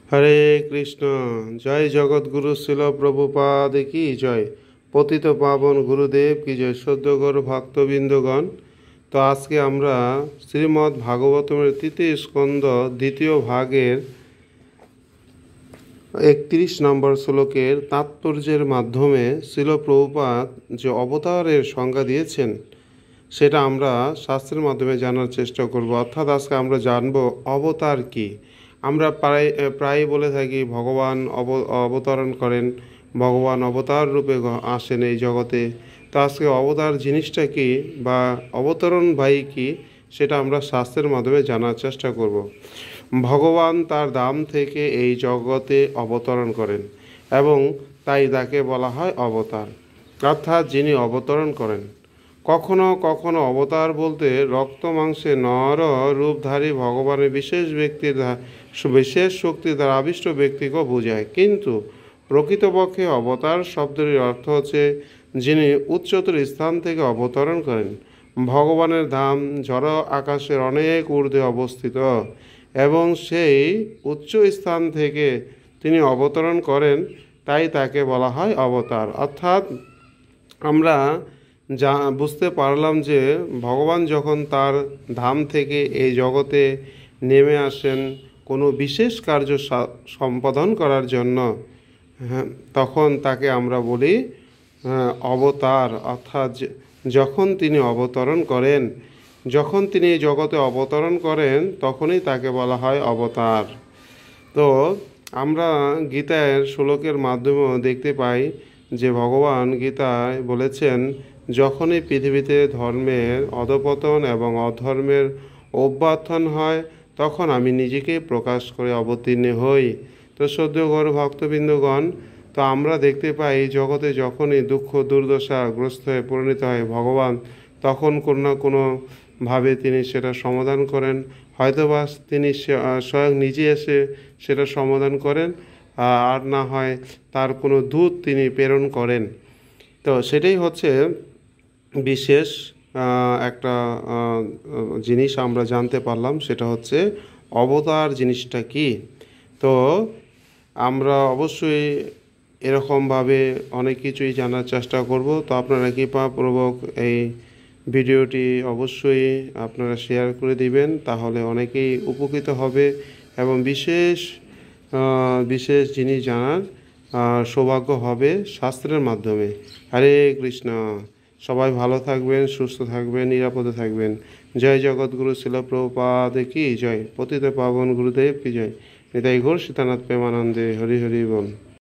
হরে কৃষ্ণ। জয় জগৎগুরু শিল প্রভুপাদ কি জয়। পতিত পাবন গুরুদেব কি জয়। সদ্যগর ভক্তবৃন্দগণ, তো আজকে আমরা শ্রীমদ্ ভাগবতমের তৃতীয় স্কন্দ দ্বিতীয় ভাগের 31 নম্বর শ্লোকের তাৎপর্যের মাধ্যমে শিল প্রভুপাদ যে অবতারের সংজ্ঞা দিয়েছেন সেটা আমরা শাস্ত্রের মাধ্যমে জানার চেষ্টা করব। অর্থাৎ আজকে আমরা জানব অবতার কি। আমরা প্রায় বলে থাকি ভগবান অবতরণ করেন, ভগবান অবতার রূপে আসেন এই জগতে। তো আজকে অবতার জিনিসটা কি বা অবতরণ কি সেটা আমরা শাস্ত্রের মাধ্যমে জানার চেষ্টা করব। ভগবান তার ধাম থেকে এই জগতে অবতরণ করেন এবং তাই তাকে বলা হয় অবতার, অর্থাৎ যিনি অবতরণ করেন। কখনো কখনো অবতার বলতে রক্ত মাংসে নর রূপধারী ভগবানের বিশেষ শক্তির দ্বারা আবিষ্ট ব্যক্তিকেও বোঝায়, কিন্তু প্রকৃতপক্ষে অবতার শব্দটির অর্থ হচ্ছে যিনি উচ্চতর স্থান থেকে অবতরণ করেন। ভগবানের ধাম জড় আকাশের অনেক ঊর্ধ্বে অবস্থিত এবং সেই উচ্চ স্থান থেকে তিনি অবতরণ করেন, তাই তাকে বলা হয় অবতার। অর্থাৎ আমরা বুঝতে পারলাম যে ভগবান যখন তার ধাম থেকে এই জগতে নেমে আসেন কোনো বিশেষ কার্য সম্পাদন করার জন্য, তখন তাকে আমরা বলি অবতার। অর্থাৎ যখন তিনি অবতরণ করেন, যখন তিনি এই জগতে অবতরণ করেন তখনই তাকে বলা হয় অবতার। তো আমরা গীতার শ্লোকের মাধ্যমেও দেখতে পাই যে ভগবান গীতায় বলেছেন, যখনই পৃথিবীতে ধর্মের অধপতন এবং অধর্মের অভ্যুত্থান হয় তখন আমি নিজেকে প্রকাশ করে অবতীর্ণ হই। তো সদ্যগর ভক্তবৃন্দগণ, তো আমরা দেখতে পাই জগতে যখনই দুঃখ দুর্দশাগ্রস্ত হয়ে পরিণত হয় ভগবান তখন কোনো না কোনোভাবে তিনি সেটা সমাধান করেন। হয়তোবা তিনি স্বয়ং নিজে এসে সেটা সমাধান করেন, আর না হয় তার কোনো দূত তিনি প্রেরণ করেন। তো সেটাই হচ্ছে বিশেষ একটা জিনিস আমরা জানতে পারলাম, সেটা হচ্ছে অবতার জিনিসটা কি। তো আমরা অবশ্যই এরকমভাবে অনেক কিছুই জানার চেষ্টা করব। তো আপনারা কৃপাপূর্বক এই ভিডিওটি অবশ্যই আপনারা শেয়ার করে দিবেন, তাহলে অনেকেই উপকৃত হবে এবং বিশেষ জিনিস জানার সৌভাগ্য হবে শাস্ত্রের মাধ্যমে। হরে কৃষ্ণ। সবাই ভালো থাকবেন, সুস্থ থাকবেন, নিরাপদে থাকবেন। জয় জগৎগুরু শিল প্রভুপাদ কি জয়। পতিত পাবন গুরুদেব কি জয়। নিতাই ঘোষ সীতানাথ প্রেমানন্দে। হরি হরি বল।